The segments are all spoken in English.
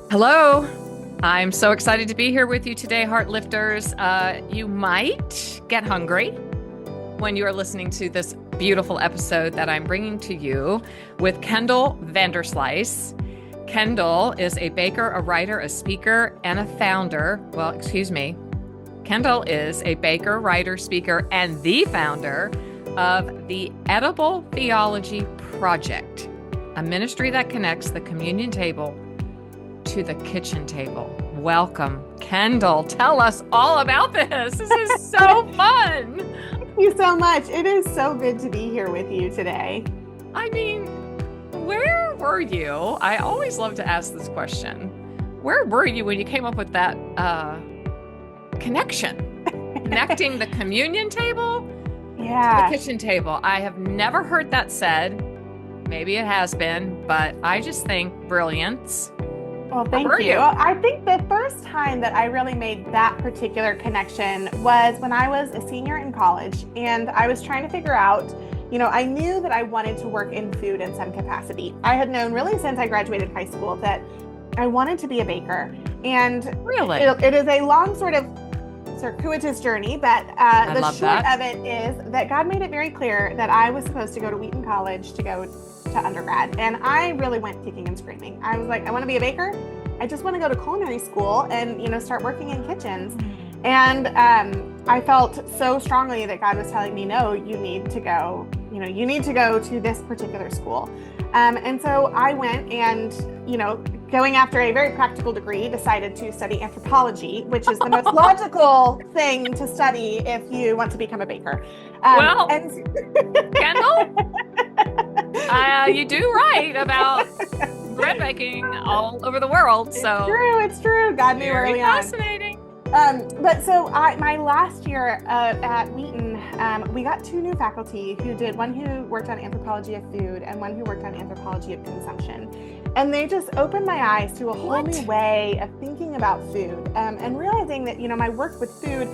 Hello. I'm so excited to be here with you today, Heartlifters. You might get hungry when you are listening to this beautiful episode that I'm bringing to you with Kendall Vanderslice. Kendall is a baker, a writer, a speaker, and a founder. Well, excuse me. Kendall is a baker, writer, speaker, and the founder of the Edible Theology Project, a ministry that connects the communion table to the kitchen table. Welcome, Kendall. Tell us all about this. This is so fun. Thank you so much. It is so good to be here with you today. I mean, where were you? I always love to ask this question. Where were you when you came up with that connection? Connecting the communion table to the kitchen table. I have never heard that said. Maybe it has been, but I just think brilliance. Well, thank you. Well, I think the first time that I really made that particular connection was when I was a senior in college and I was trying to figure out, I knew that I wanted to work in food in some capacity. I had known really since I graduated high school that I wanted to be a baker. And really, it is a long sort of circuitous journey, but the short of it is that God made it very clear that I was supposed to go to Wheaton College to go to undergrad. And I really went kicking and screaming. I was like, I want to be a baker. I just want to go to culinary school and, start working in kitchens. And I felt so strongly that God was telling me, no, you need to go, to this particular school. And so I went and, going after a very practical degree, decided to study anthropology, which is the most logical thing to study if you want to become a baker. Kendall, you do write about bread baking all over the world. It's true. God knew early on. Fascinating. But so my last year at Wheaton, we got two new faculty one who worked on anthropology of food and one who worked on anthropology of consumption. And they just opened my eyes to a whole new way of thinking about food, and realizing that, my work with food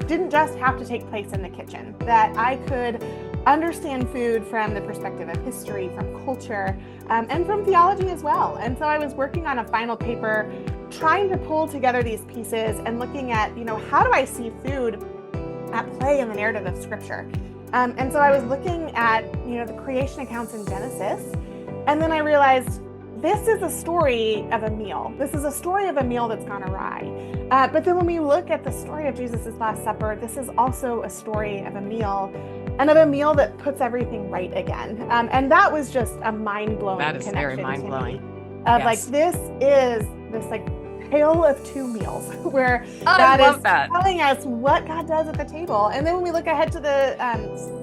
didn't just have to take place in the kitchen, that I could understand food from the perspective of history, from culture, and from theology as well. And so I was working on a final paper trying to pull together these pieces and looking at, how do I see food at play in the narrative of Scripture? And so I was looking at, the creation accounts in Genesis, and then I realized this is a story of a meal. This is a story of a meal that's gone awry. But then when we look at the story of Jesus' Last Supper, this is also a story of a meal, and of a meal that puts everything right again. And that was just a mind-blowing connection. That is very mind-blowing. Of yes. This is this tale of two meals where God is telling us what God does at the table. And then when we look ahead to the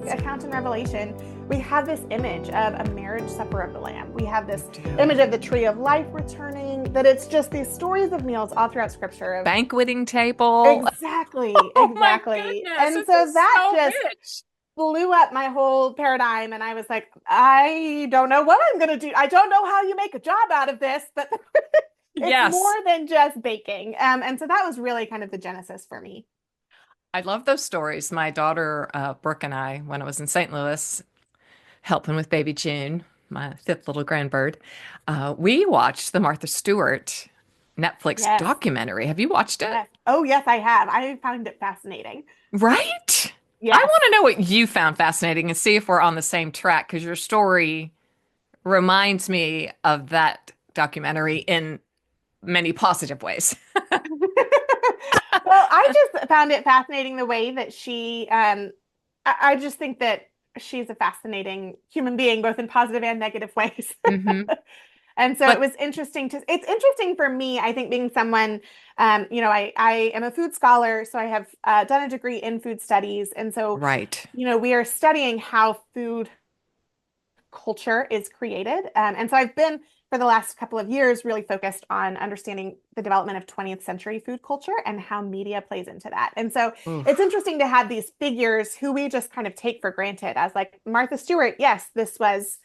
account in Revelation, we have this image of a marriage supper of the Lamb. We have this image of the tree of life returning, that it's just these stories of meals all throughout Scripture. Banqueting table. Exactly. Exactly. And so that just blew up my whole paradigm. And I was like, I don't know what I'm going to do. I don't know how you make a job out of this, but it's more than just baking. And so that was really kind of the genesis for me. I love those stories. My daughter, Brooke, and I, when I was in St. Louis, helping with baby June, my fifth little grandbird, we watched the Martha Stewart Netflix documentary. Have you watched it? Yes. Oh, yes, I have. I found it fascinating. Right? Yes. I want to know what you found fascinating and see if we're on the same track, because your story reminds me of that documentary in many positive ways. Well, I just found it fascinating the way that she, I just think that she's a fascinating human being, both in positive and negative ways. Mm-hmm. And so it was interesting it's interesting for me, I think, being someone, I am a food scholar, so I have done a degree in food studies. And so, we are studying how food culture is created. And so I've been, for the last couple of years, really focused on understanding the development of 20th century food culture and how media plays into that. And so it's interesting to have these figures who we just kind of take for granted as like Martha Stewart. Yes, this was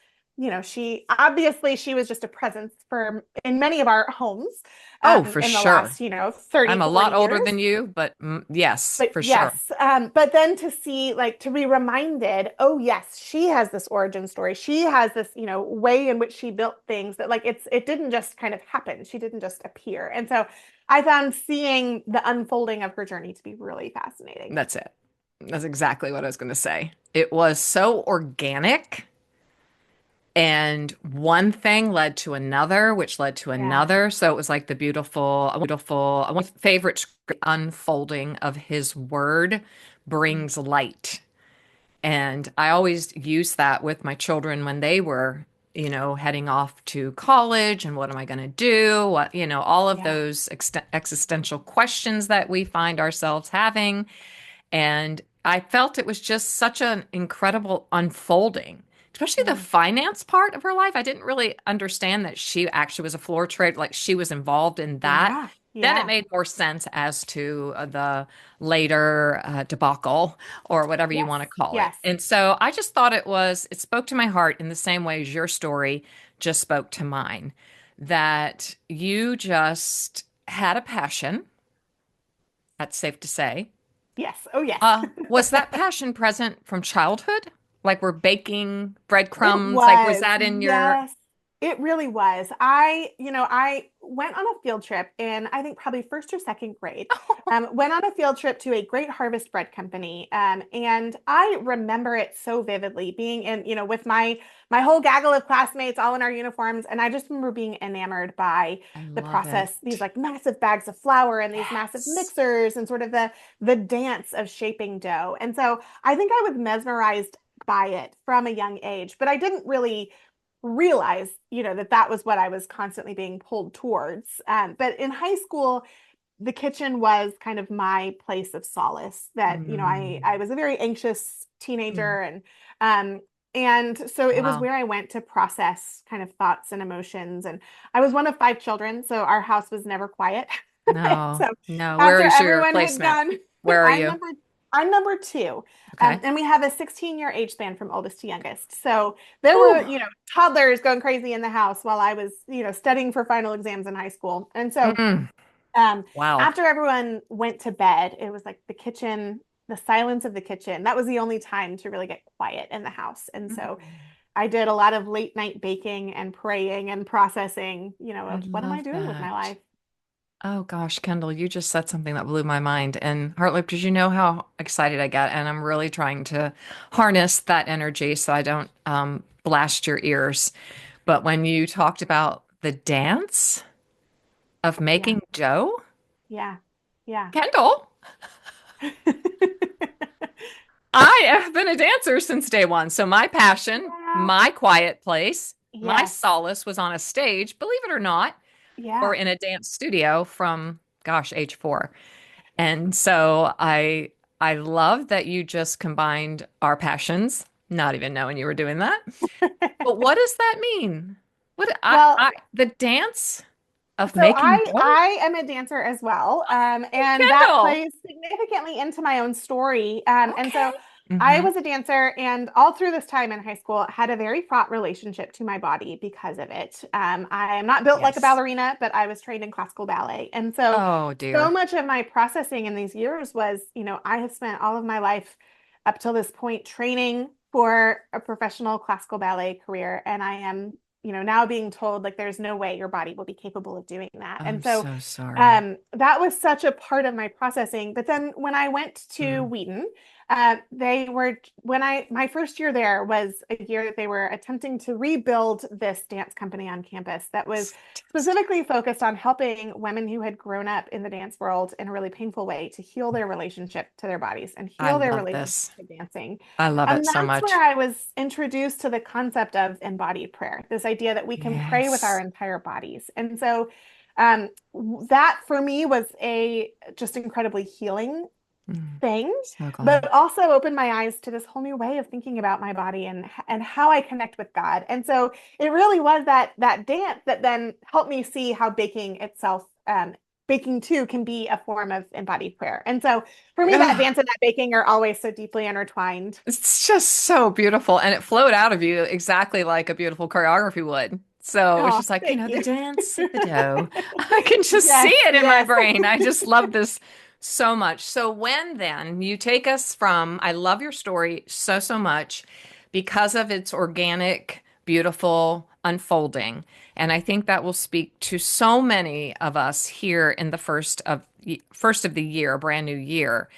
she was just a presence for in many of our homes Oh, for in the sure. last, 30, I'm a 40 lot older years. than you, but yes, But for sure. yes, but then to see, like, to be reminded, oh yes, she has this origin story. She has this, way in which she built things that, like, it didn't just kind of happen. She didn't just appear. And so I found seeing the unfolding of her journey to be really fascinating. That's it. That's exactly what I was going to say. It was so organic, and one thing led to another, which led to Yeah. another. So it was like the one of my favorite unfolding of his word brings light. And I always use that with my children when they were, heading off to college and what am I going to do? What, all of Yeah. those existential questions that we find ourselves having. And I felt it was just such an incredible unfolding, especially the Mm. finance part of her life. I didn't really understand that she actually was a floor trader, like she was involved in that. Yeah. Then it Yeah. made more sense as to the later debacle or whatever you Yes. want to call it. Yes. And so I just thought it spoke to my heart in the same way as your story just spoke to mine, that you just had a passion, that's safe to say. Yes. Oh, yes. Was that passion present from childhood? Like we're baking It breadcrumbs? Like was was, that in your? yes, it really was. I went on a field trip in, I think, probably first or second grade. Went on a field trip to a Great Harvest Bread Company, and I remember it so vividly, being in, with my whole gaggle of classmates, all in our uniforms, and I just remember being enamored by I the love it. process. These like massive bags of flour and these massive Yes. mixers, and sort of the dance of shaping dough. And so I think I was mesmerized by it from a young age, but I didn't really realize, that was what I was constantly being pulled towards. But in high school, the kitchen was kind of my place of solace. That I Mm. was a very anxious Mm. teenager, and so it was Wow. where I went to process kind of thoughts and emotions. And I was one of five children, so our house was never quiet. No, So no. Where after is your everyone had placement? gone, Where are I'm you? number I'm number two. Okay. And we have a 16-year age span from oldest to youngest. So there Whew. were, toddlers going crazy in the house while I was, studying for final exams in high school. And so Mm. um, Wow. after everyone went to bed, it was like the kitchen, the silence of the kitchen. That was the only time to really get quiet in the house. And so Mm. I did a lot of late night baking and praying and processing, I of what am I love doing with my that. life? Oh gosh, Kendall, you just said something that blew my mind. And Heartlift, did you know how excited I get? And I'm really trying to harness that energy so I don't blast your ears. But when you talked about the dance of Yeah, making dough, yeah, yeah. Kendall, I have been a dancer since day one. So my passion, Yeah. my quiet place, my Yes. solace was on a stage, believe it or not, or Yeah. in a dance studio from, gosh, age 4. And so I love that you just combined our passions, not even knowing you were doing that. But what does that mean? What Well, I the dance of so making I dough? I am a dancer as well, and that Kendall. plays significantly into my own story. And Okay. so I Hmm. was a dancer, and all through this time in high school, had a very fraught relationship to my body because of it. I am not built like a Yes. ballerina, but I was trained in classical ballet, and so Oh so dear. much of my processing in these years was, I have spent all of my life up till this point training for a professional classical ballet career, and I am now being told like there's no way your body will be capable of doing that. And I'm so so sorry. that was such a part of my processing. But then when I went to Mm. Wheaton, they were when I my first year there was a year that they were attempting to rebuild this dance company on campus that was Fantastic. specifically focused on helping women who had grown up in the dance world in a really painful way to heal their relationship to their bodies and I heal their love relationship this. to dancing. I love it And so that's where much. I was introduced to the concept of embodied prayer, this idea that we can pray with our Yes. entire bodies. And so um, that for me was a just incredibly healing Mm. thing, So glad. but also opened my eyes to this whole new way of thinking about my body and how I connect with God. And so it really was that dance that then helped me see how baking itself baking too can be a form of embodied prayer. And so for me, that Ugh, dance and that baking are always so deeply intertwined. it's just so beautiful. And it flowed out of you exactly like a beautiful choreography would. So it was Oh, just like, thank the you. dance of the dough. I can just see Yes, it in my yes. brain. I just love this so much. So when then you take us from, I love your story so, so much because of its organic, beautiful unfolding. And I think that will speak to so many of us here in the first of the year, a brand new year,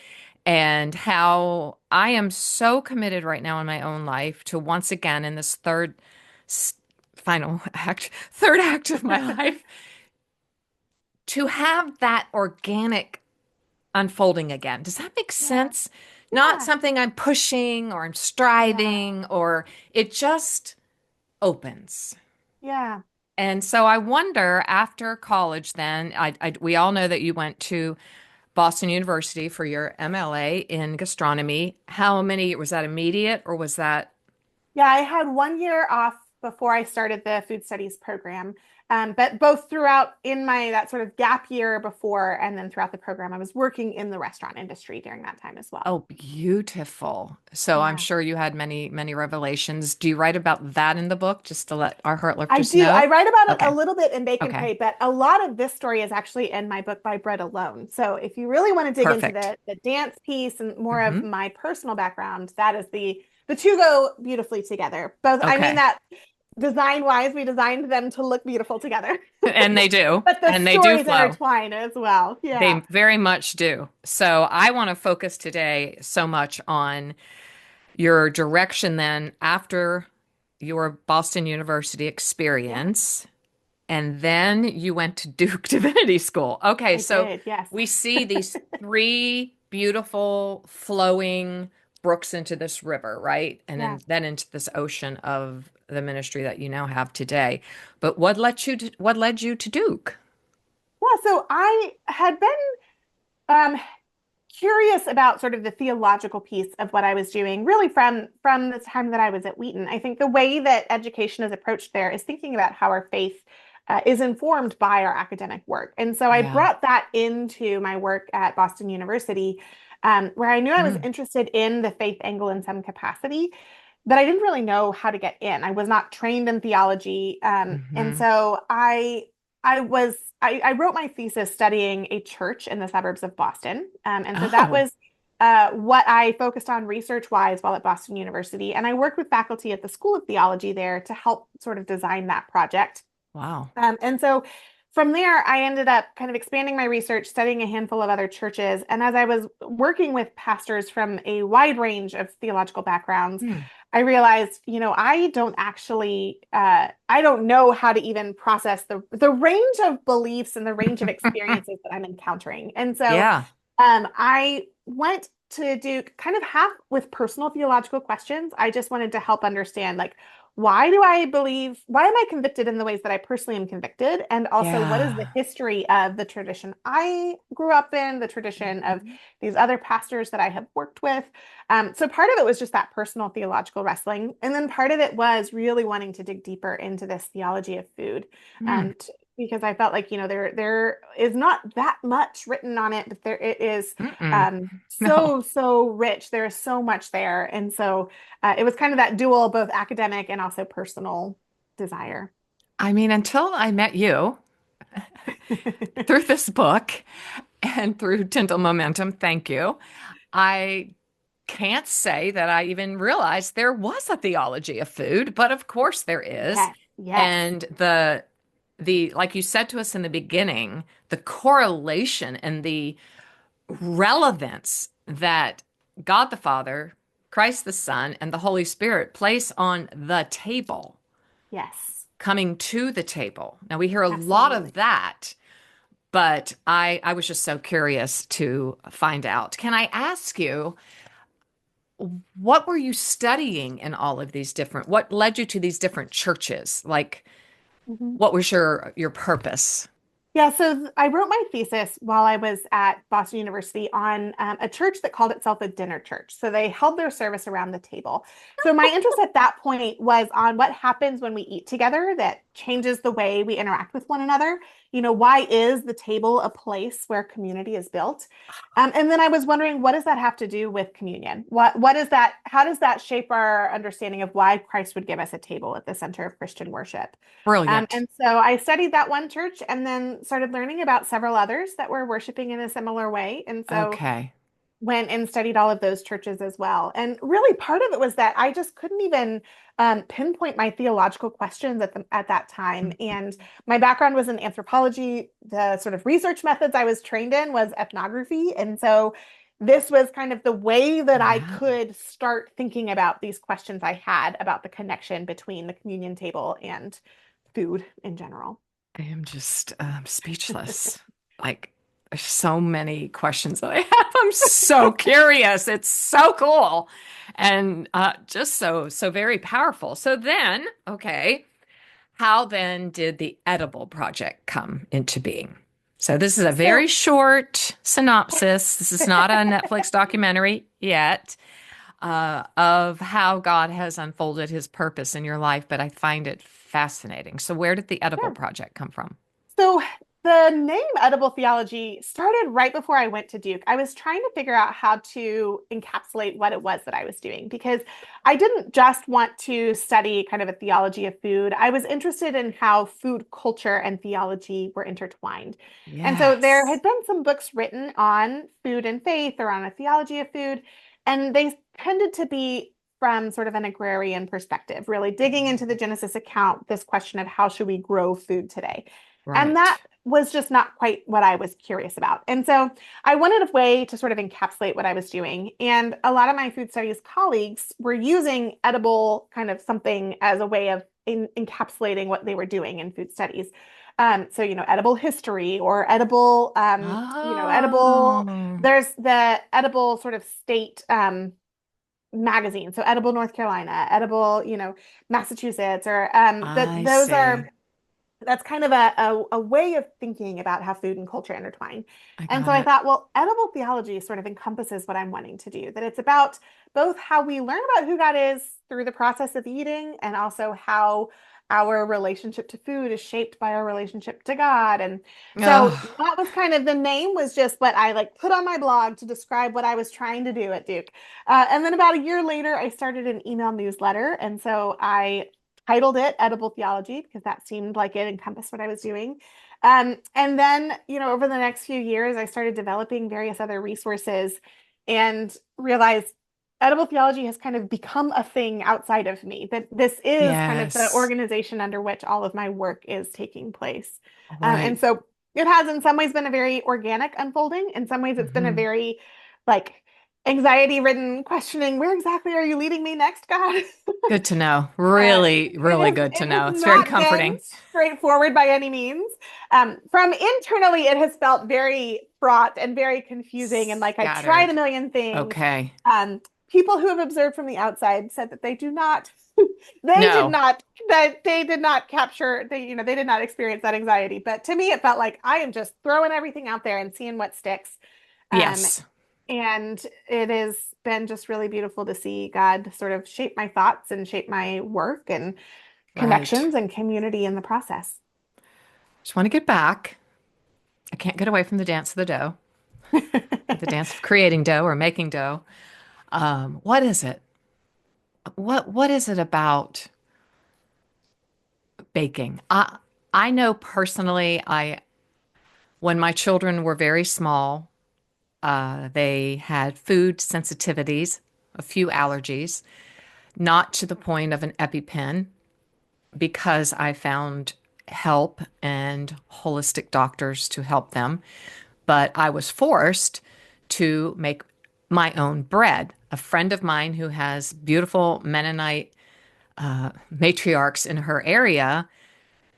and how I am so committed right now in my own life to once again in this s- final act, third act of my life, to have that organic unfolding again. Does that make Yeah, sense? Not yeah, something I'm pushing or I'm yeah, striving, or it just opens. yeah, And so I wonder after college, then we all know that you went to Boston University for your MLA in gastronomy. How many was that, immediate or was that? yeah. I had 1 year off before I started the food studies program. But both throughout in my that sort of gap year before and then throughout the program, I was working in the restaurant industry during that time as well. Oh, beautiful. So I'm Yeah. sure you had many, many revelations. Do you write about that in the book just to let our heart I lifters do. I know? write about it a Okay. little bit in Bake and Okay. Pray, but a lot of this story is actually in my book by Bread Alone. So if you really want to dig into Perfect. the dance piece and more of Hmm. my personal background, that is the two go beautifully together. Both, I mean Okay. that design wise, we designed them to look beautiful together. And they do. But the And they do stories flow. intertwine as well. They Yeah. very much do. So I want to focus today so much on your direction then after your Boston University Yeah, experience. And then you went to Duke Divinity School. Okay, I so did. Yes. we see these three beautiful flowing brooks into this river, right? And Yeah. then into this ocean of the ministry that you now have today. But what led you to Duke? Yeah. So I had been um curious about sort of the theological piece of what I was doing, really from the time that I was at Wheaton. I think the way that education is approached there is thinking about how our faith is informed by our academic work. And so I Yeah. brought that into my work at Boston University, where I knew I was Mm. interested in the faith angle in some capacity, but I didn't really know how to get in. I was not trained in theology, and Hmm. so I wrote my thesis studying a church in the suburbs of Boston. And so that Oh, was what I focused on research wise while at Boston University. And I worked with faculty at the School of Theology there to help sort of design that project. wow. And so from there, I ended up kind of expanding my research, studying a handful of other churches. And as I was working with pastors from a wide range of theological backgrounds, Hmm. I realized, I don't know how to even process the range of beliefs and the range of experiences that I'm encountering. And so Yeah. I went to do kind of half with personal theological questions. I just wanted to help understand, like, why am I convicted in the ways that I personally am convicted? And also, what is the Yeah. history of the tradition I grew up in, the tradition of Mhm. these other pastors that I have worked with? So part of it was just that personal theological wrestling. And then part of it was really wanting to dig deeper into this theology of food. Hmm. Um, because I felt like, there is not that much written on it, but it is Mm-mm. No. so rich. There is so much there. And so it was kind of that dual, both academic and also personal desire. I mean, until I met you through this book and through Tyndall Momentum, thank you. I can't say that I even realized there was a theology of food, but of course there is. Yes, yes, And the like you said to us in the beginning, the correlation and the relevance that God the Father, Christ the Son, and the Holy Spirit place on the table, yes, coming to the table. Now we hear a lot of absolutely. that, but I was just so curious to find out. Can I ask you, what were you studying in all of these different, what led you to these different churches? Like, Mhm. what was your purpose? Yeah, so I wrote my thesis while I was at Boston University on a church that called itself a dinner church. So they held their service around the table. So my interest at that point was on what happens when we eat together that changes the way we interact with one another. Why is the table a place where community is built? And then I was wondering, what does that have to do with communion? What is that? How does that shape our understanding of why Christ would give us a table at the center of Christian worship? Brilliant. And so I studied that one church and then started learning about several others that were worshiping in a similar way. And so Okay. went and studied all of those churches as well. And really, part of it was that I just couldn't even pinpoint my theological questions at that time. And my background was in anthropology. The sort of research methods I was trained in was ethnography. And so this was kind of the way that I Wow. could start thinking about these questions I had about the connection between the communion table and food in general. I am just speechless. Like, there's so many questions that I have. I'm so curious. It's so cool and just so very powerful. So then, okay, how then did the Edible Project come into being? So this is a very So short synopsis. This is not a Netflix documentary yet of how God has unfolded his purpose in your life, but I find it fascinating. So where did the Edible sure. Project come from? So the name edible theology started right before I went to Duke. I was trying to figure out how to encapsulate what it was that I was doing because I didn't just want to study kind of a theology of food. I was interested in how food culture and theology were intertwined. And so there Yes. had been some books written on food and faith or on a theology of food, and they tended to be from sort of an agrarian perspective, really digging into the Genesis account, this question of how should we grow food today. And Right. that was just not quite what I was curious about. And so I wanted a way to sort of encapsulate what I was doing. And a lot of my food studies colleagues were using edible kind of something as a way of encapsulating what they were doing in food studies. So, edible history or edible, edible, Oh, there's the edible sort of state magazine. So edible North Carolina, edible, Massachusetts, or that I those see. are that's kind of a way of thinking about how food and culture intertwine. I And got so I it. thought, well, edible theology sort of encompasses what I'm wanting to do, that it's about both how we learn about who God is through the process of eating and also how our relationship to food is shaped by our relationship to God. And so Oh, that was kind of the name was just what I like put on my blog to describe what I was trying to do at Duke. And then about a year later, I started an email newsletter. And so I titled it Edible Theology because that seemed like it encompassed what I was doing. And then, over the next few years, I started developing various other resources and realized edible theology has kind of become a thing outside of me, that this is kind of the yes. organization under which all of my work is taking place. And Right. so it has, in some ways, been a very organic unfolding. In some ways, it's been a Hmm. very like anxiety ridden questioning, where exactly are you leading me next, God? Good to know. Uh, Really, really good to it has know. It's very not been comforting. straightforward by any means. From internally, it has felt very fraught and very confusing. And like I've tried a Scattered. million things. Okay. People who have observed from the outside said that they do not, they did No. not, that they did not capture, they did not experience that anxiety. But to me, it felt like I am just throwing everything out there and seeing what sticks. Um, Yes. and it has been just really beautiful to see God sort of shape my thoughts and shape my work and Right. connections and community in the process. Just want to get back. I can't get away from the dance of the dough, the dance of creating dough or making dough. What is it? What is it about baking? I know personally, I when my children were very small, they had food sensitivities, a few allergies, not to the point of an EpiPen, because I found help and holistic doctors to help them. But I was forced to make my own bread. A friend of mine who has beautiful Mennonite matriarchs in her area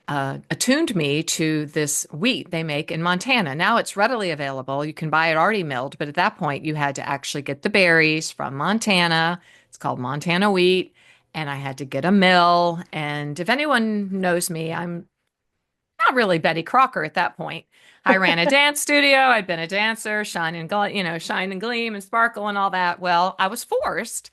attuned me to this wheat they make in Montana. Now it's readily available. You can buy it already milled, but at that point you had to actually get the berries from Montana. It's called Montana wheat. And I had to get a mill. And if anyone knows me, I'm not really Betty Crocker at that point. I ran a dance studio. I'd been a dancer, shine and gleam and sparkle and all that. Well, I was forced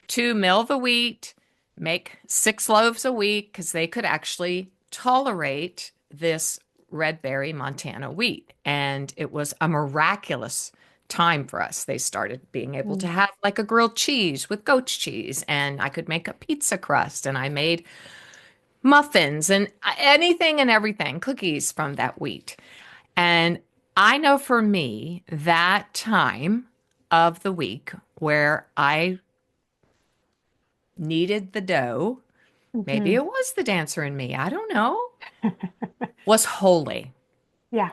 to mill the wheat, make 6 loaves a week because they could actually tolerate this red berry Montana wheat. And it was a miraculous time for us. They started being able to Mm. have like a grilled cheese with goat's cheese, and I could make a pizza crust, and I made muffins and anything and everything, cookies from that wheat. And I know for me, that time of the week where I kneaded the dough, maybe Mhm. it was the dancer in me, I don't know, was holy. Yeah.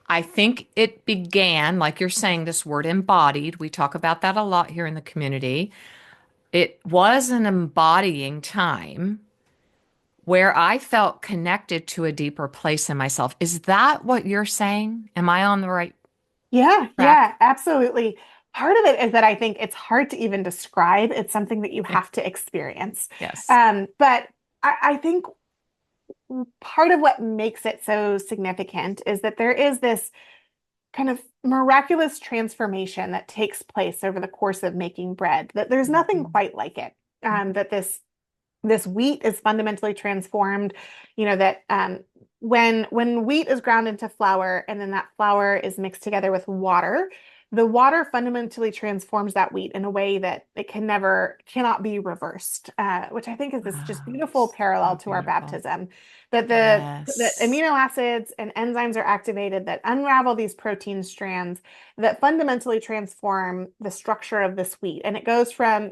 I think it began, like you're saying, this word embodied. We talk about that a lot here in the community. It was an embodying time where I felt connected to a deeper place in myself. Is that what you're saying? Am I on the right Yeah, track? yeah, absolutely. Part of it is that I think it's hard to even describe. It's something that you Yeah. have to experience. Yes. But I think part of what makes it so significant is that there is this kind of miraculous transformation that takes place over the course of making bread, that there's nothing Mhm. quite like it. That this wheat is fundamentally transformed, that when wheat is ground into flour and then that flour is mixed together with water, the water fundamentally transforms that wheat in a way that it cannot be reversed, which I think is this just Oh, beautiful parallel so to our beautiful. baptism, that the Yes. amino acids and enzymes are activated that unravel these protein strands that fundamentally transform the structure of this wheat. And it goes from,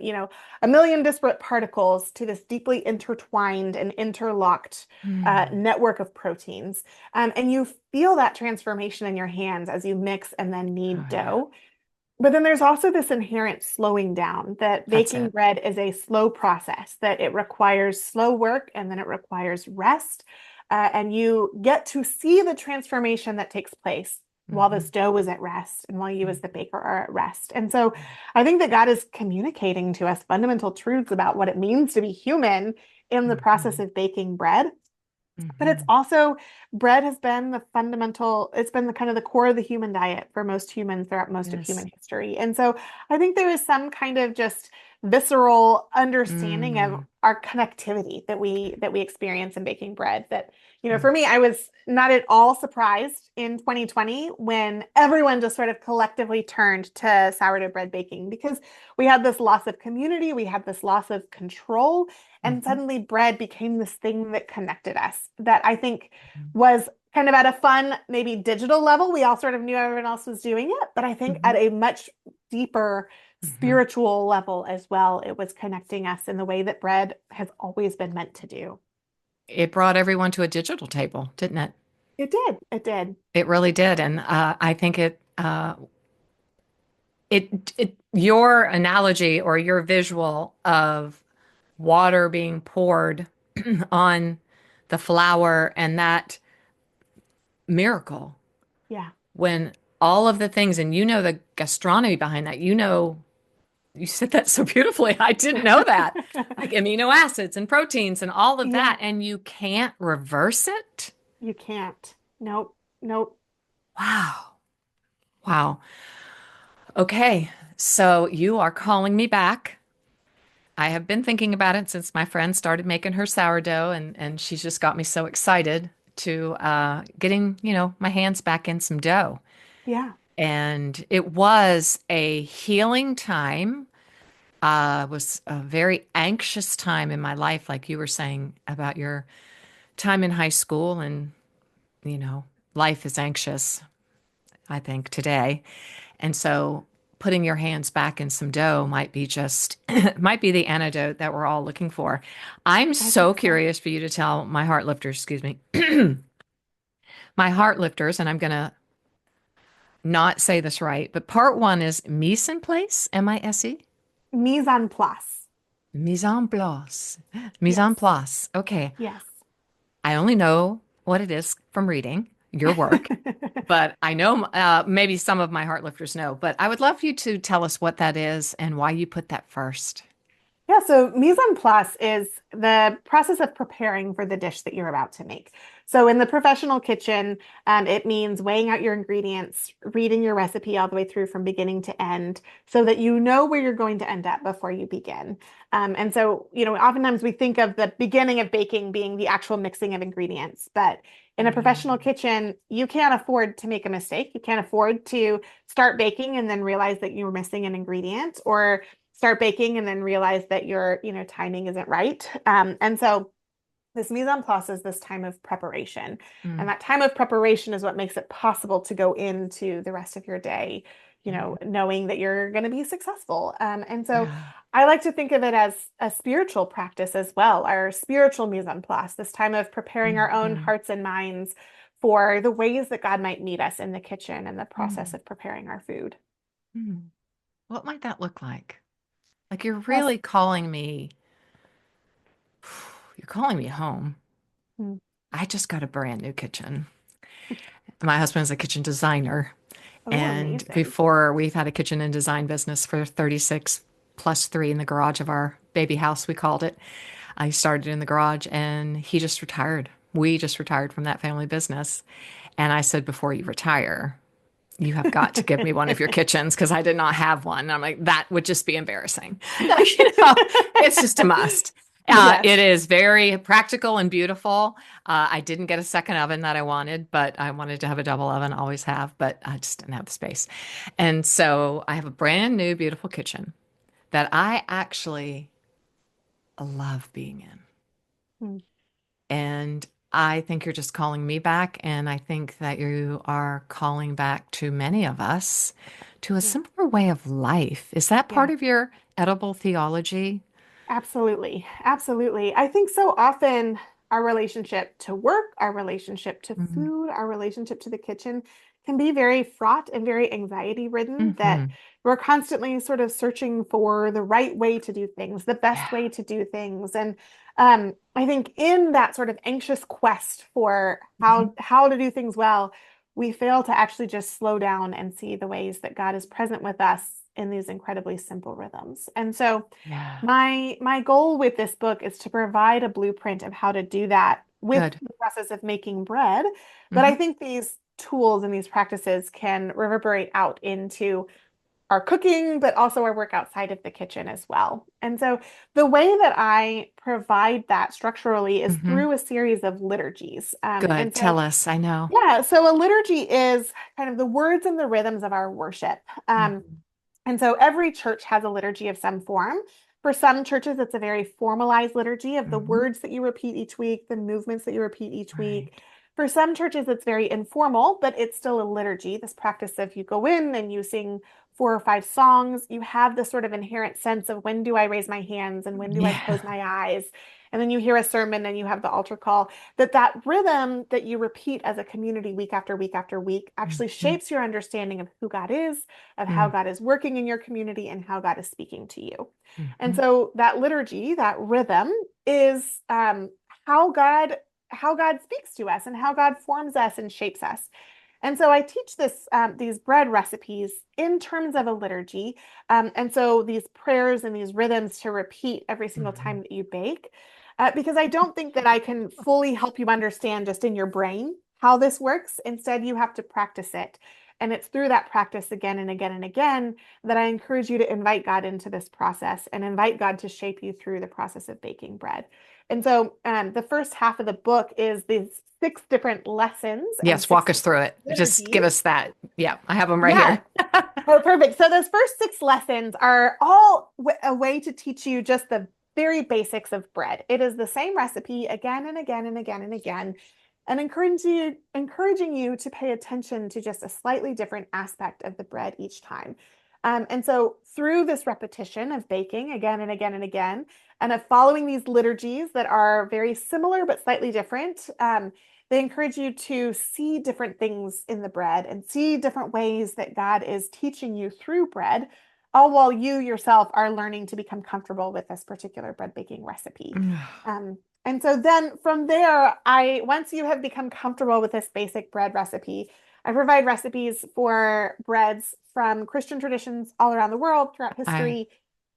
a million disparate particles to this deeply intertwined and interlocked Hmm. network of proteins. And you feel that transformation in your hands as you mix and then Oh, knead yeah. dough. But then there's also this inherent slowing down that That's baking it. bread is a slow process, that it requires slow work and then it requires rest. And you get to see the transformation that takes place while Hmm. this dough is at rest and while you as the baker are at rest. And so I think that God is communicating to us fundamental truths about what it means to be human in the process Hmm. of baking bread. But it's Hmm. also bread has been the fundamental, it's been the kind of the core of the human diet for most humans throughout most of Yes. human history. And so I think there is some kind of just visceral understanding of Mm. our connectivity that we experience in baking bread that, Mm. for me, I was not at all surprised in 2020 when everyone just sort of collectively turned to sourdough bread baking because we had this loss of community, we had this loss of control, and Mhm. suddenly bread became this thing that connected us that I think was kind of at a fun, maybe digital level. We all sort of knew everyone else was doing it, but I think at Mhm. a much deeper Mhm. spiritual level as well, it was connecting us in the way that bread has always been meant to do. It brought everyone to a digital table, didn't it? It did. It did. It really did, and I think your analogy or your visual of water being poured on the flour and that miracle Yeah. when all of the things, and you know the gastronomy behind that, you said that so beautifully. I didn't know that. Like amino acids and proteins and all of Yeah. that, and you can't reverse it. You can't. Nope. Nope. Wow. Wow. Okay. So you are calling me back. I have been thinking about it since my friend started making her sourdough, and she's just got me so excited to getting, my hands back in some dough. Yeah. And it was a healing time. It was a very anxious time in my life, like you were saying about your time in high school, and life is anxious, I think, today. And so putting your hands back in some dough might be might be the antidote that we're all looking for. I'm I so think so. curious for you to tell my heart lifters, excuse me, my heart lifters, and I'm going to not say this right, but part one is mise en place, M-I-S-E? Mise en place. Mise en place. Mise en Yes. place. Okay. Yes. I only know what it is from reading your work, but I know maybe some of my heart lifters know, but I would love you to tell us what that is and why you put that first. Yeah, so mise en place is the process of preparing for the dish that you're about to make. So in the professional kitchen, it means weighing out your ingredients, reading your recipe all the way through from beginning to end, so that you know where you're going to end up before you begin. And so, oftentimes we think of the beginning of baking being the actual mixing of ingredients, but in a professional Mm. kitchen, you can't afford to make a mistake. You can't afford to start baking and then realize that you're missing an ingredient, or start baking and then realize that your, timing isn't right. And so this mise en place is this time of preparation. And Mm. that time of preparation is what makes it possible to go into the rest of your day, Mm. knowing that you're going to be successful. And so Yeah. I like to think of it as a spiritual practice as well, our spiritual mise en place, this time of preparing our own Mm. hearts and minds for the ways that God might meet us in the kitchen and the process Mm. of preparing our food. Mm. What might that look like? Like you're Yes. really calling me, you're calling me home. Mm. I just got a brand new kitchen. My husband's a kitchen designer. Oh, And amazing. before, we've had a kitchen and design business for 36 plus 3 in the garage of our baby house, we called it. I started in the garage and he just retired. We just retired from that family business. And I said, before you retire, you have got to give me one of your kitchens because I did not have one. And I'm like, that would just be embarrassing. It's just a must. Yes. It is very practical and beautiful. I didn't get a second oven that I wanted, but I wanted to have a double oven, always have, but I just didn't have the space. And so I have a brand new, beautiful kitchen that I actually love being in. Mm. And I think you're just calling me back. And I think that you are calling back to many of us to a Yeah. simpler way of life. Is that part Yeah. of your edible theology? Absolutely. Absolutely. I think so often our relationship to work, our relationship to Mm-hmm. food, our relationship to the kitchen can be very fraught and very anxiety ridden, that Mm-hmm. we're constantly sort of searching for the right way to do things, the best Yeah. way to do things. And I think in that sort of anxious quest for Mhm. how to do things well, we fail to actually just slow down and see the ways that God is present with us in these incredibly simple rhythms. And so Yeah. my goal with this book is to provide a blueprint of how to do that with Good. the process of making bread. But I Hmm. think these tools and these practices can reverberate out into our cooking, but also our work outside of the kitchen as well. And so the way that I provide that structurally is Hmm. through a series of liturgies. And Good. so, Tell us. I know. yeah, so a liturgy is kind of the words and the rhythms of our worship. Mhm. And so every church has a liturgy of some form. For some churches, it's a very formalized liturgy of the Mhm. words that you repeat each week, the movements that you repeat each week. Right. For some churches, it's very informal, but it's still a liturgy. This practice of you go in and you sing 4 or 5 songs, you have this sort of inherent sense of when do I raise my hands and when do I Yeah. close my eyes? And then you hear a sermon and you have the altar call. That rhythm that you repeat as a community week after week after week actually Mhm. shapes your understanding of who God is, of how Mm. God is working in your community, and how God is speaking to you. And Mhm. so that liturgy, that rhythm, is how God how God speaks to us and how God forms us and shapes us. And so I teach these bread recipes in terms of a liturgy. And so these prayers and these rhythms to repeat every single time Mhm. that you bake, because I don't think that I can fully help you understand just in your brain how this works. Instead, you have to practice it. And it's through that practice again and again and again that I encourage you to invite God into this process and invite God to shape you through the process of baking bread. And so the first half of the book is these 6 different lessons and Yes. six Walk us different through it. Just give liturgies. us that. Yeah. I have them right Yeah. here. Oh, perfect. So those first 6 lessons are all a way to teach you just the very basics of bread. It is the same recipe again and again and again and again, and encouraging you to pay attention to just a slightly different aspect of the bread each time. And so through this repetition of baking again and again and again, and of following these liturgies that are very similar but slightly different, they encourage you to see different things in the bread and see different ways that God is teaching you through bread, all while you yourself are learning to become comfortable with this particular bread baking recipe. And so then from there, once you have become comfortable with this basic bread recipe, I provide recipes for breads from Christian traditions all around the world throughout I history.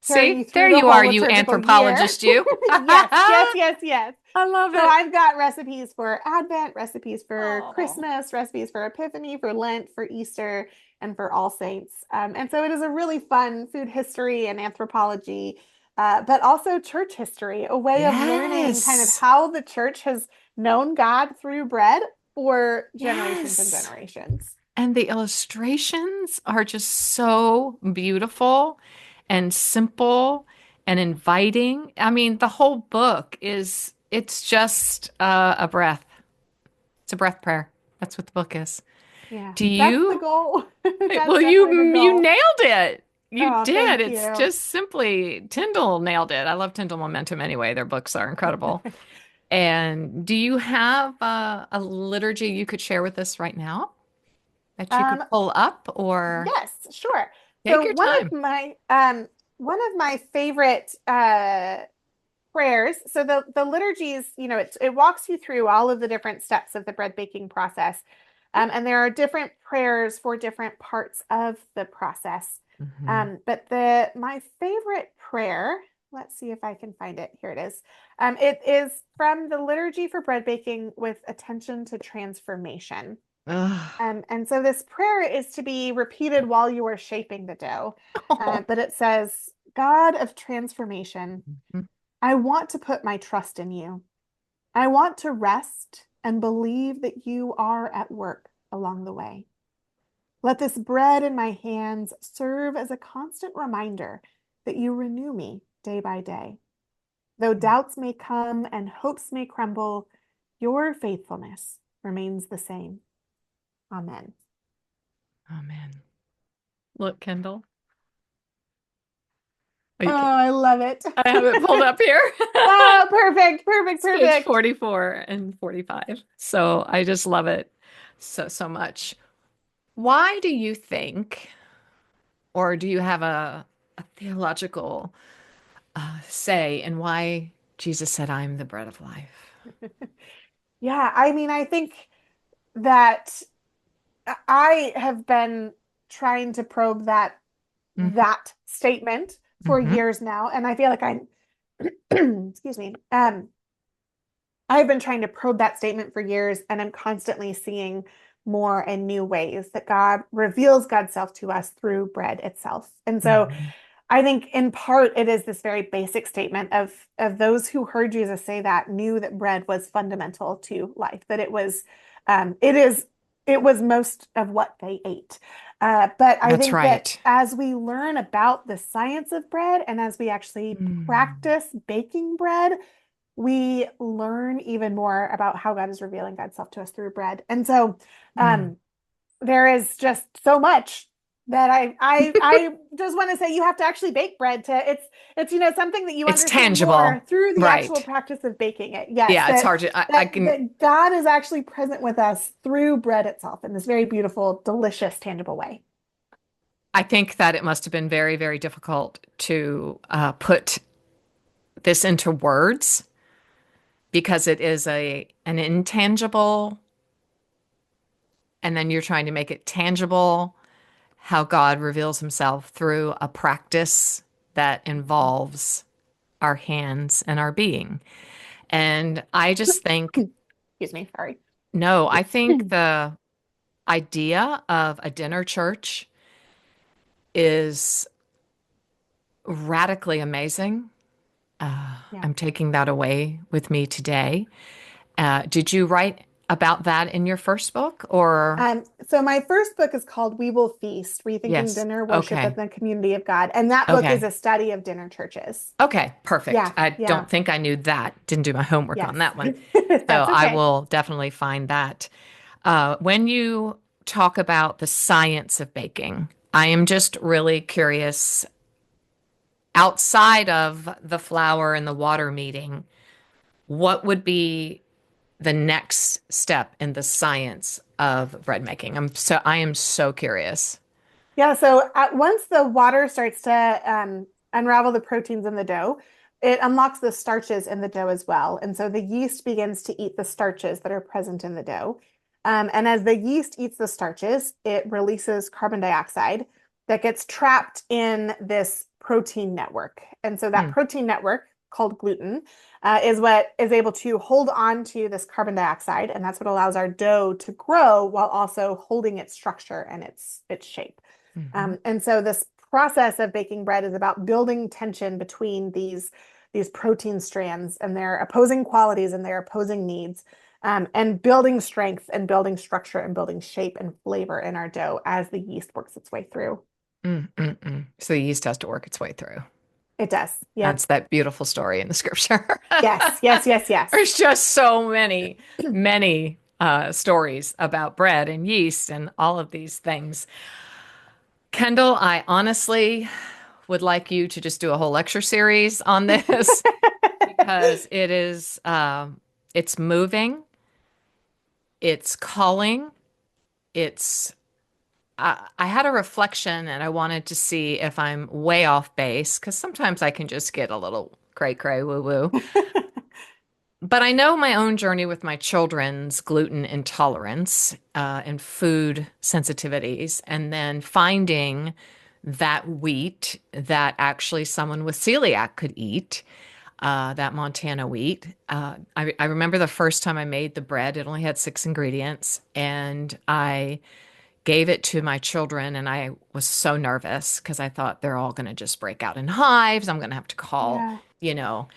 carry See, you there through the you whole are, you liturgical year. anthropologist, you. Yes, yes, I yes, yes. love So it. I've got recipes for Advent, recipes for Oh, Christmas, recipes for Epiphany, for Lent, for Easter, and for All Saints. And so it is a really fun food history and anthropology, but also church history, a way of learning kind of yes. how the church has known God through bread for generations and Yes. generations. And the illustrations are just so beautiful and simple and inviting. I mean, the whole book it's just a breath. It's a breath prayer. That's what the book is. Yeah, Do that's the you? goal. That's Well, definitely the you goal. nailed it. You Oh, did. thank It's you. just simply Tyndall nailed it. I love Tyndall Momentum anyway. Their books are incredible. And do you have a liturgy you could share with us right now that you could Um, pull up or yes, sure. take So your time? one of my favorite prayers. So the liturgies, it walks you through all of the different steps of the bread baking process. And there are different prayers for different parts of the process. Hmm. But the my favorite prayer, let's see if I can find it. Here it is. It is from the liturgy for bread baking with attention to transformation. Ugh. And so this prayer is to be repeated while you are shaping the dough. But it says, God of transformation, I want to put my trust in you. I want to rest and believe that you are at work along the way. Let this bread in my hands serve as a constant reminder that you renew me day by day. Though doubts may come and hopes may crumble, your faithfulness remains the same. Amen. Oh man. Look, Kendall. Oh, I love it. I have it pulled up here. Oh, perfect, perfect, It's page perfect. 44 and 45. So I just love it so much. Why do you think, or do you have a theological say in why Jesus said, I'm the bread of life? Yeah, I mean, I think that I have been trying to probe that statement for Mm-hmm. years now, and I feel like I'm excuse me. I've been trying to probe that statement for years, and I'm constantly seeing more and new ways that God reveals God's self to us through bread itself. And so Hmm. I think in part it is this very basic statement of those who heard Jesus say that knew that bread was fundamental to life, that it was most of what they ate. But I That's think that right. as we learn about the science of bread and as we actually Mm. practice baking bread, we learn even more about how God is revealing God's self to us through bread. And so Mm. um, there is just so much that I just want to say you have to actually bake bread to it's something that you It's understand more tangible. through the actual Right. practice of baking it. Yes, Yeah, it's that hard to, I that can, that God is actually present with us through bread itself in this very beautiful, delicious, tangible way. I think that it must have been very, very difficult to put this into words because it is an intangible, and then you're trying to make it tangible, how God reveals himself through a practice that involves our hands and our being. And I just think, Excuse me, sorry. no, I think the idea of a dinner church is radically amazing. Yeah. I'm taking that away with me today. Did you write about that in your first book or? So my first book is called We Will Feast, Rethinking Yes. Dinner, Worship, and Okay. the Community of God. And that book is Okay. a study of dinner churches. Okay. Perfect. Yeah, I yeah, don't think I knew that. Didn't do my homework on yes. that one. So That's I okay. will definitely find that. When you talk about the science of baking, I am just really curious outside of the flour and the water meeting, what would be the next step in the science of bread making? I am so curious. Yeah, so once the water starts to unravel the proteins in the dough, it unlocks the starches in the dough as well. And so the yeast begins to eat the starches that are present in the dough. And as the yeast eats the starches, it releases carbon dioxide. that gets trapped in this protein network. And so that Hmm. protein network called gluten is what is able to hold on to this carbon dioxide, and that's what allows our dough to grow while also holding its structure and its shape. Hmm. And so this process of baking bread is about building tension between these protein strands and their opposing qualities and their opposing needs, and building strength and building structure and building shape and flavor in our dough as the yeast works its way through. So the yeast has to work its way through. It does. Yep. That's that beautiful story in the scripture. Yes, yes, yes, yes. There's just so many stories about bread and yeast and all of these things. Kendall, I honestly would like you to just do a whole lecture series on this because it's moving, it's calling, it's I had a reflection and I wanted to see if I'm way off base because sometimes I can just get a little cray cray woo woo. But I know my own journey with my children's gluten intolerance and food sensitivities, and then finding that wheat that actually someone with celiac could eat, that Montana wheat. I remember the first time I made the bread, it only had 6 ingredients, and I gave it to my children, and I was so nervous because I thought they're all going to just break out in hives. I'm going to have to call, Yeah. you know,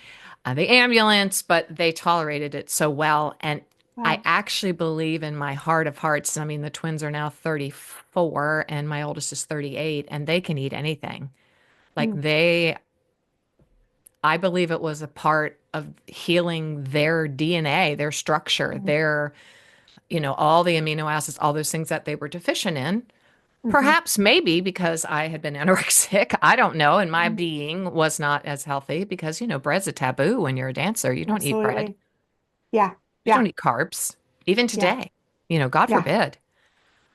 the ambulance, but they tolerated it so well. And I Wow. actually believe in my heart of hearts. I mean, the twins are now 34 and my oldest is 38, and they can eat anything. Like Mm, I believe it was a part of healing their DNA, their structure, mhm, their, all the amino acids, all those things that they were deficient in. mhm, Perhaps maybe because I had been anorexic. I don't know. And my mhm. being was not as healthy because, bread's a taboo when you're a dancer. You don't eat bread. Absolutely. Yeah. You don't Yeah. eat carbs, even Yeah. today, God Yeah. forbid.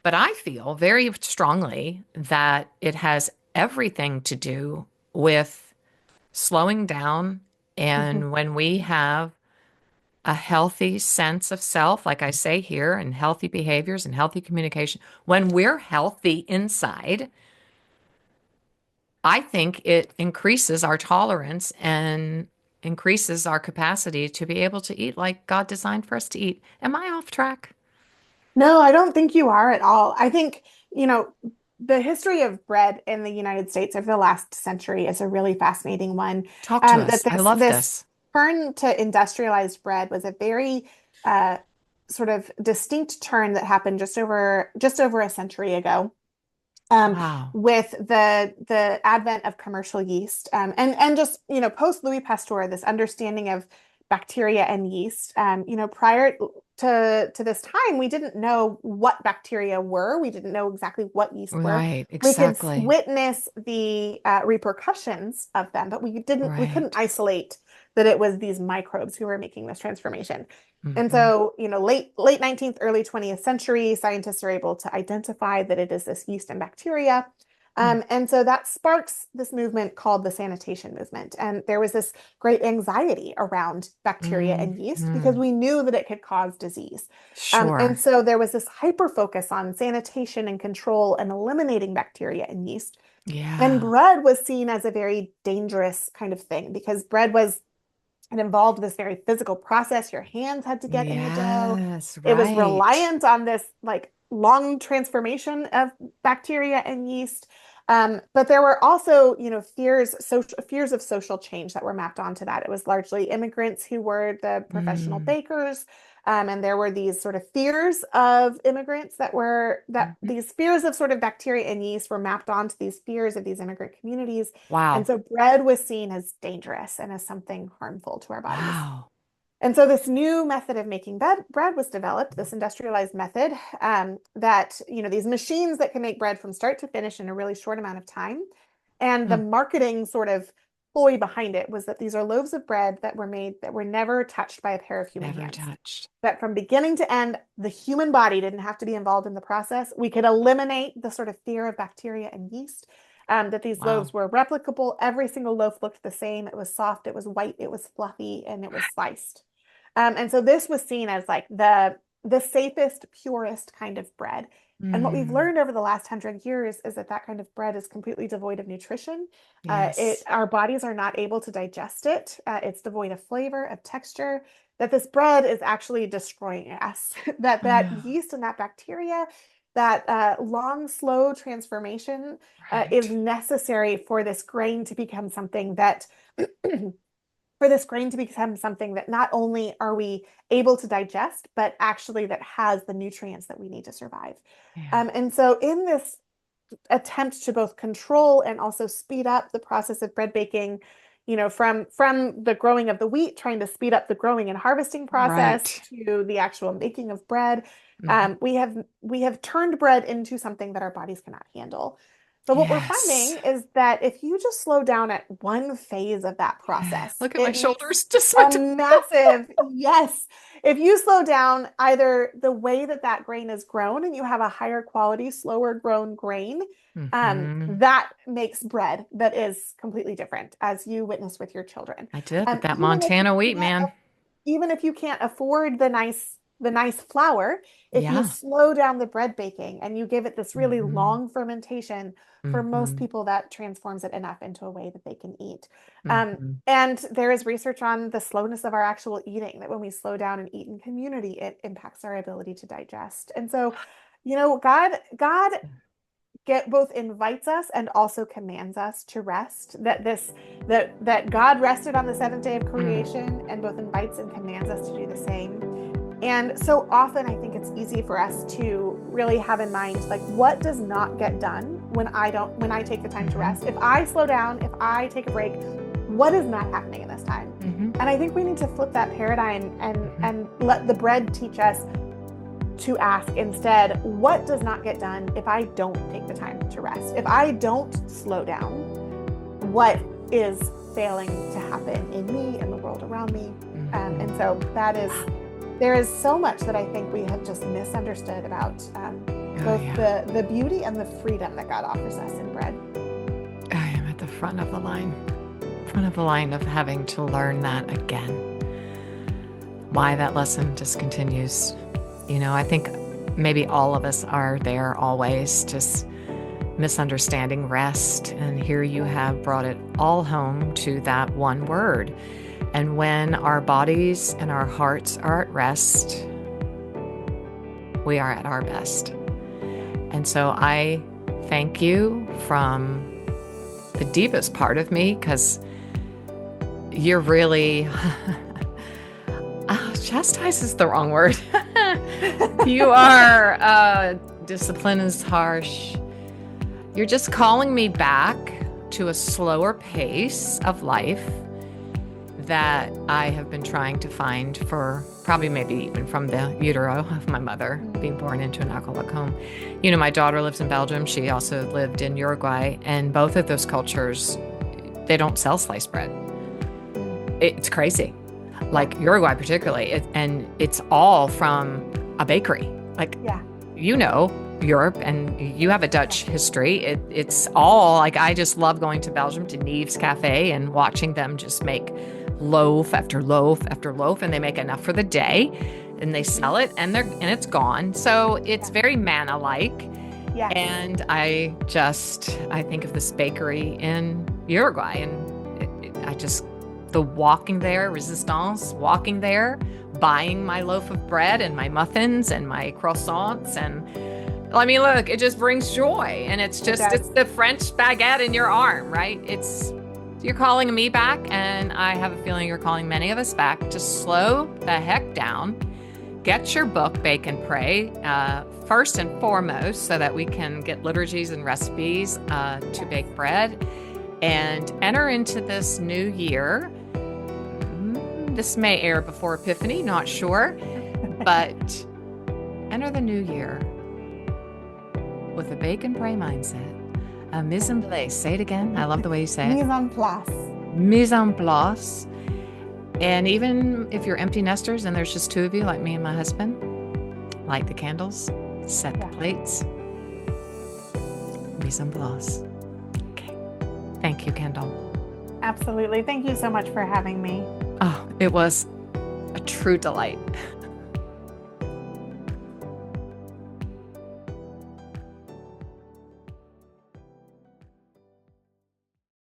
But I feel very strongly that it has everything to do with slowing down. Mhm. And when we have a healthy sense of self, like I say here, and healthy behaviors and healthy communication, when we're healthy inside, I think it increases our tolerance and increases our capacity to be able to eat like God designed for us to eat. Am I off track? No, I don't think you are at all. I think, you know, the history of bread in the United States over the last century is a really fascinating one. Talk to That us. I this love this this. turn to industrialized bread was a very sort of distinct turn that happened just over a century ago. um, Wow. with the advent of commercial yeast, and just post Louis Pasteur, this understanding of bacteria and yeast. Prior to this time, we didn't know what bacteria were. We didn't know exactly what yeast were. Right. We could Exactly. witness the repercussions of them, but we couldn't Right. isolate that it was these microbes who were making this transformation. And Hmm. so, late 19th, early 20th century, scientists are able to identify that it is this yeast and bacteria. And so that sparks this movement called the sanitation movement. And there was this great anxiety around bacteria and yeast because Hmm. we knew that it could cause disease. And Sure. so there was this hyper focus on sanitation and control and eliminating bacteria and yeast. And Yeah. bread was seen as a very dangerous kind of thing because bread was it involved this very physical process. Your hands had to get in the dough. Yes. It was Right. reliant on this like long transformation of bacteria and yeast. But there were also, fears of social change that were mapped onto that. It was largely immigrants who were the professional Mm. bakers. And there were these sort of fears of immigrants that Mhm. these fears of sort of bacteria and yeast were mapped onto these fears of these immigrant communities. And Wow. so bread was seen as dangerous and as something harmful to our bodies. Wow. And so this new method of making bread was developed, this industrialized method, that, these machines that can make bread from start to finish in a really short amount of time. And the Mm. marketing sort of ploy behind it was that these are loaves of bread that were made that were never touched by a pair of human Never hands. touched. That from beginning to end, the human body didn't have to be involved in the process. We could eliminate the sort of fear of bacteria and yeast. That these loaves Wow. were replicable. Every single loaf looked the same. It was soft, it was white, it was fluffy, and it was sliced. And so this was seen as like the safest, purest kind of bread. And what we've Mm. learned over the last 100 years is that that kind of bread is completely devoid of nutrition. Yes. Our bodies are not able to digest it. It's devoid of flavor, of texture. That this bread is actually destroying us. that Oh, yeast and that bacteria, that long, slow transformation is right. necessary for this grain to become something that for this grain to become something that not only are we able to digest, but actually that has the nutrients that we need to survive. Yeah. And so, in this attempt to both control and also speed up the process of bread baking, from the growing of the wheat, trying to speed up the growing and harvesting process Right. to the actual making of bread, Mhm. we have turned bread into something that our bodies cannot handle. So what we're Yes. finding is that if you just slow down at one phase of that Yeah. process, Look at my it makes shoulders just a went to. massive yes. If you slow down either the way that that grain is grown and you have a higher quality, slower grown grain, Mhm. that makes bread that is completely different, as you witness with your children. I did with that Even if you Montana wheat, can't, man. even if you can't afford the nice flour, if you Yeah. slow down the bread baking and you give it this really Mhm. long fermentation, for most Mhm. people that transforms it enough into a way that they can eat. Mhm. And there is research on the slowness of our actual eating, that when we slow down and eat in community, it impacts our ability to digest. And so, God get both invites us and also commands us to rest. That God rested on the seventh day of Mm. creation, and both invites and commands us to do the same. And so often I think it's easy for us to really have in mind, like, what does not get done when I take the time to Mhm. rest. If I slow down, if I take a break, what is not happening in this time? Mhm. And I think we need to flip that paradigm and Mhm. and let the bread teach us to ask instead, what does not get done if I don't take the time to rest? If I don't slow down, what is failing to happen in me, in the world around me? And Mhm. so there is so much that I think we have just misunderstood about Oh both yeah. the beauty and the freedom that God offers us in bread. I am at the front of the line. Front of the line of having to learn that again. Why that lesson just continues. I think maybe all of us are there always, just misunderstanding rest. And here you Yeah. have brought it all home to that one word. And when our bodies and our hearts are at rest, we are at our best. And so I thank you from the deepest part of me, because you're really, chastise is the wrong word. You are, discipline is harsh. You're just calling me back to a slower pace of life that I have been trying to find for probably maybe even from the utero of my mother, being born into an alcoholic home. My daughter lives in Belgium. She also lived in Uruguay, and both of those cultures, they don't sell sliced bread. It's crazy. Yeah. Like Uruguay particularly, and it's all from a bakery. Like, Yeah. Europe, and you have a Yeah. Dutch history. It's all like, I just love going to Belgium to Neves Cafe and watching them just make loaf after loaf after loaf, and they make enough for the day, and they Mhm. sell it, and it's gone. So it's Yeah. very manna-like. Yes. And I think of this bakery in Uruguay, and I just, the walking there, resistance, walking there, buying my loaf of bread and my muffins and my croissants. And I mean, look, it just brings joy. And it's It just, it's does. the French baguette in your arm, right? You're calling me back. And I have a feeling you're calling many of us back to slow the heck down. Get your book, Bake and Pray, first and foremost, so that we can get liturgies and recipes to Yes. bake bread and enter into this new year. This may air before Epiphany, not sure, but enter the new year with a bake and pray mindset. A mise en place. Say it again. I love the way you say it. Mise en place. Mise en place. And even if you're empty nesters and there's just two of you, like me and my husband, light the candles, set the plates. Mise en place. Okay. Thank you, Kendall. Absolutely. Thank you so much for having me. Oh, it was a true delight.